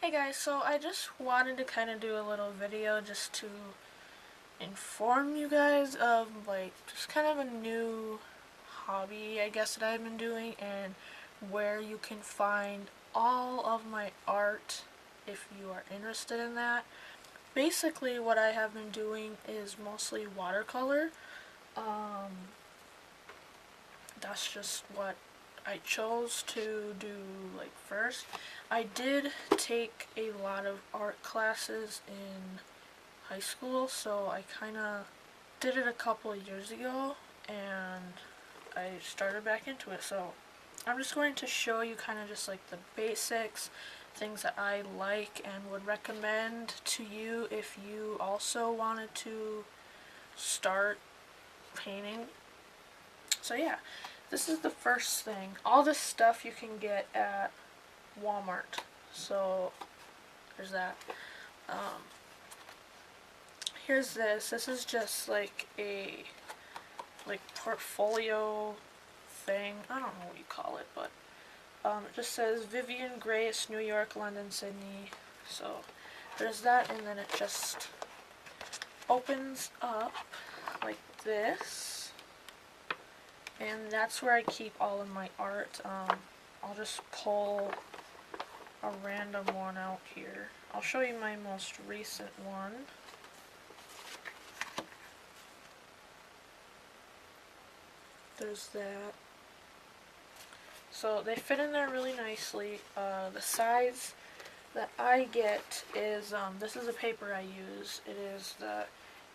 Hey guys, so I just wanted to kind of do a little video just to inform you guys of just kind of a new hobby I guess that I've been doing and where you can find all of my art if you are interested in that. Basically what I have been doing is mostly watercolor. That's just what I chose to do first. I did take a lot of art classes in high school, so I kind of did it a couple of years ago and I started back into it. So I'm just going to show you kind of just the basics, things that I like and would recommend to you if you also wanted to start painting. So yeah, this is the first thing. All this stuff you can get at Walmart. So there's that. Here's this. This is just a portfolio thing. I don't know what you call it, but it just says Vivian Grace, New York, London, Sydney. So there's that, and then it just opens up like this, and that's where I keep all of my art. I'll just pull a random one out here. I'll show you my most recent one. There's that. So they fit in there really nicely. The size that I get is, this is a paper I use. It is the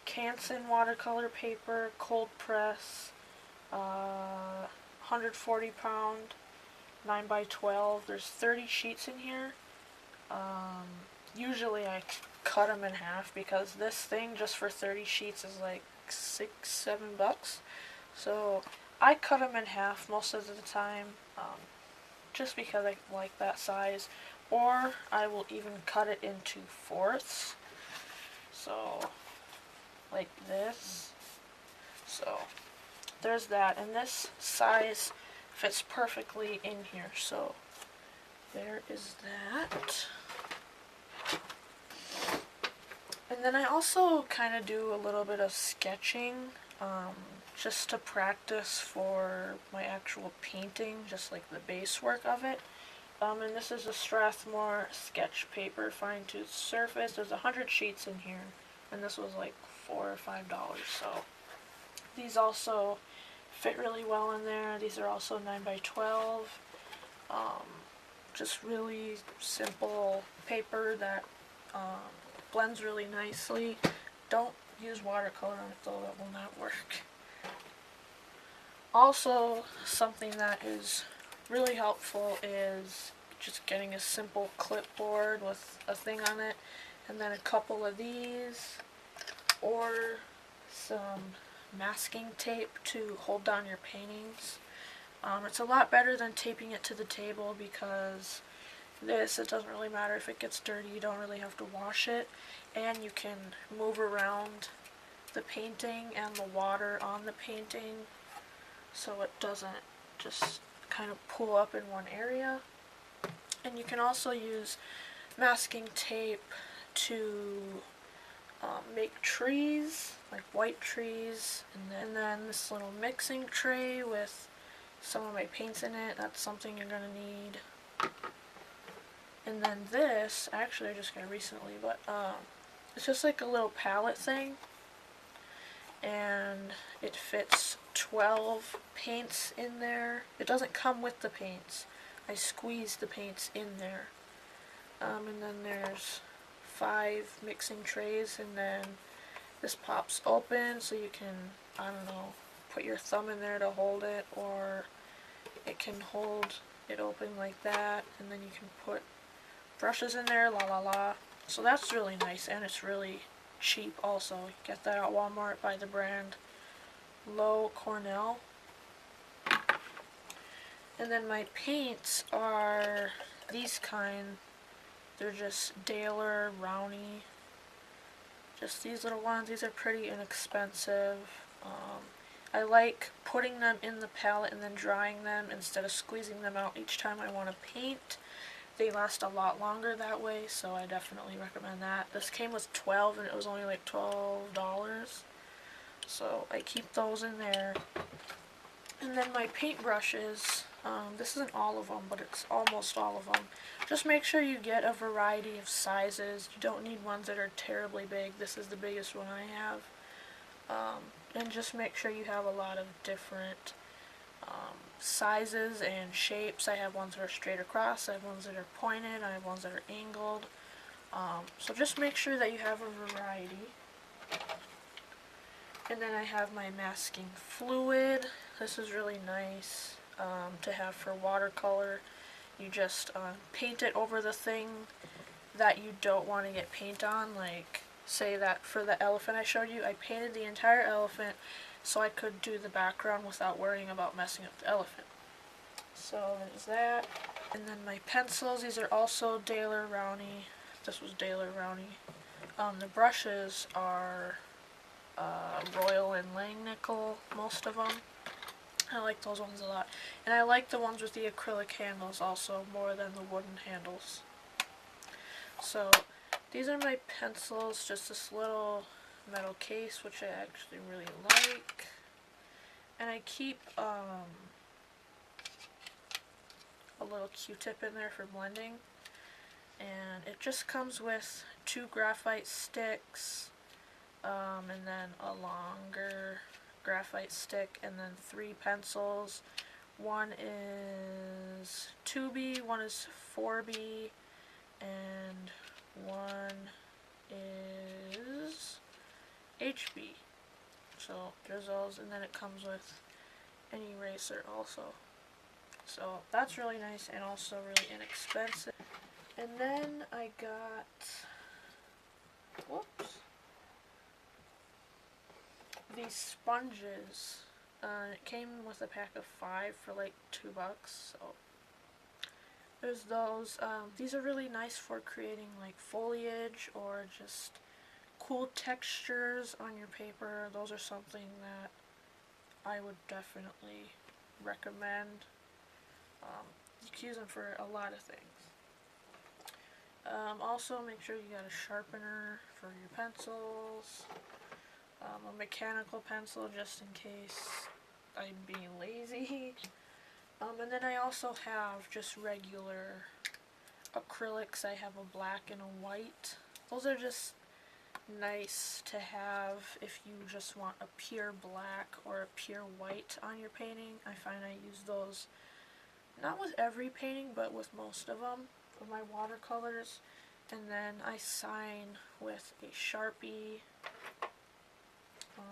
Canson watercolor paper, cold press, 140 pound, 9x12. There's 30 sheets in here. Usually I cut them in half because this thing just for 30 sheets is like $6-7. So I cut them in half most of the time, just because I like that size, or I will even cut it into fourths, so like this. So there's that, and this size fits perfectly in here, so there is that. And then I also kind of do a little bit of sketching, just to practice for my actual painting, just like the base work of it. And this is a Strathmore sketch paper, fine tooth surface. There's 100 sheets in here, and this was like $4 or $5. So these also fit really well in there. These are also 9x12. Just really simple paper that blends really nicely. Don't use watercolor on it though, that will not work. Also, something that is really helpful is just getting a simple clipboard with a thing on it, and then a couple of these, or some masking tape to hold down your paintings. It's a lot better than taping it to the table because it doesn't really matter if it gets dirty, you don't really have to wash it, and you can move around the painting and the water on the painting so it doesn't just kind of pull up in one area. And you can also use masking tape to make trees, like white trees, and then this little mixing tray with some of my paints in it. That's something you're going to need. And then this, actually I just got it recently, but it's just like a little palette thing, and it fits 12 paints in there. It doesn't come with the paints. I squeeze the paints in there. And then there's 5 mixing trays, and then this pops open so you can, I don't know, put your thumb in there to hold it, or it can hold it open like that, and then you can put brushes in there, la la la. So that's really nice, and it's really cheap also. You get that at Walmart by the brand Low Cornell. And then my paints are these kind. They're just Daler Rowney. Just these little ones. These are pretty inexpensive. I like putting them in the palette and then drying them instead of squeezing them out each time I want to paint. they last a lot longer that way, so I definitely recommend that. This came with 12 and it was only like $12. So I keep those in there. And then my paintbrushes, this isn't all of them, but it's almost all of them. Just make sure you get a variety of sizes. You don't need ones that are terribly big. This is the biggest one I have. And just make sure you have a lot of different sizes and shapes. I have ones that are straight across, I have ones that are pointed, I have ones that are angled. So just make sure that you have a variety. And then I have my masking fluid. This is really nice to have for watercolor. You just paint it over the thing that you don't want to get paint on. Like, say that for the elephant I showed you, I painted the entire elephant so I could do the background without worrying about messing up the elephant. So there's that. And then my pencils, these are also Daler Rowney. This was Daler Rowney. The brushes are Royal and Langnickel, most of them. I like those ones a lot. And I like the ones with the acrylic handles also more than the wooden handles. So these are my pencils, just this little metal case, which I actually really like. And I keep a little Q-tip in there for blending. And it just comes with 2 graphite sticks, and then a longer graphite stick, and then 3 pencils. One is 2B, one is 4B, and one is HB. So there's those, and then it comes with an eraser also. So that's really nice and also really inexpensive. And then I got, whoops, these sponges. It came with a pack of 5 for like $2, so there's those. These are really nice for creating like foliage or just cool textures on your paper. Those are something that I would definitely recommend. You can use them for a lot of things. Also, make sure you got a sharpener for your pencils, a mechanical pencil just in case I'm being lazy, and then I also have just regular acrylics. I have a black and a white. Those are just nice to have if you just want a pure black or a pure white on your painting. I find I use those not with every painting, but with most of them for my watercolors. And then I sign with a Sharpie.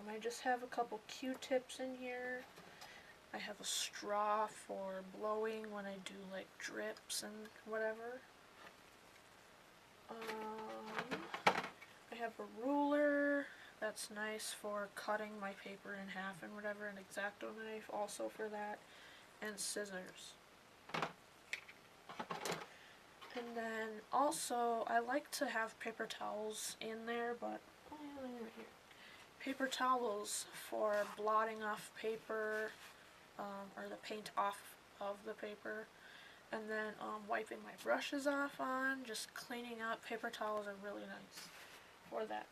I just have a couple Q-tips in here. I have a straw for blowing when I do like drips and whatever. I have a ruler that's nice for cutting my paper in half and whatever, an X-Acto knife also for that, and scissors. And then also I like to have paper towels in there, but right here. Paper towels for blotting off paper, or the paint off of the paper, and then wiping my brushes off on, just cleaning up. Paper towels are really nice for that.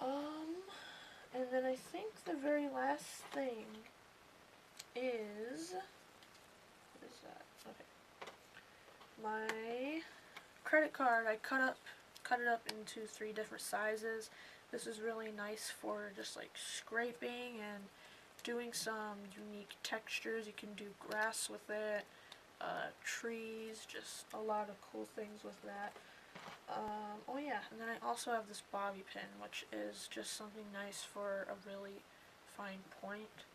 And then I think the very last thing is, what is that? Okay. My credit card. I cut it up into 3 different sizes. This is really nice for just like scraping and doing some unique textures. You can do grass with it, trees, just a lot of cool things with that. Oh yeah, and then I also have this bobby pin, which is just something nice for a really fine point.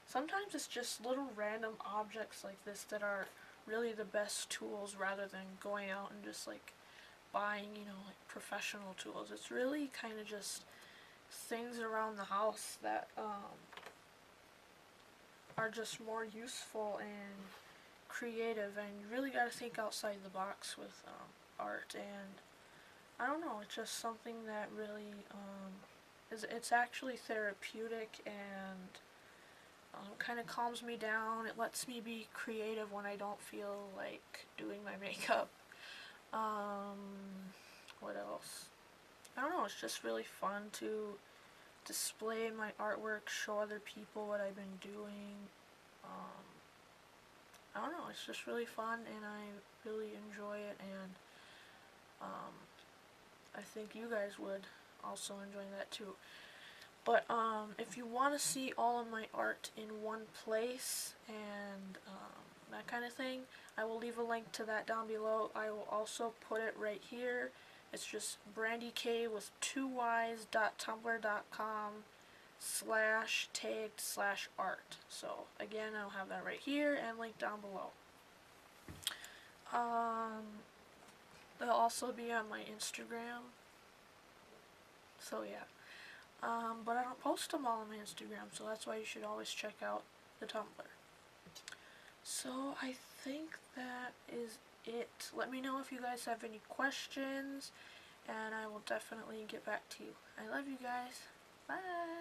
Sometimes it's just little random objects like this that are really the best tools rather than going out and just like buying, like professional tools. It's really kind of just things around the house that are just more useful and creative, and you really got to think outside the box with art. And I don't know, it's just something that really it's actually therapeutic and It kind of calms me down. It lets me be creative when I don't feel like doing my makeup. What else? I don't know, it's just really fun to display my artwork, show other people what I've been doing. I don't know, it's just really fun and I really enjoy it, and I think you guys would also enjoy that too. But if you want to see all of my art in one place and that kind of thing, I will leave a link to that down below. I will also put it right here. It's just brandyk with 2ys.tumblr.com/tagged/art. So again, I'll have that right here and link down below. They'll also be on my Instagram. So yeah. But I don't post them all on my Instagram, so that's why you should always check out the Tumblr. So I think that is it. Let me know if you guys have any questions, and I will definitely get back to you. I love you guys. Bye!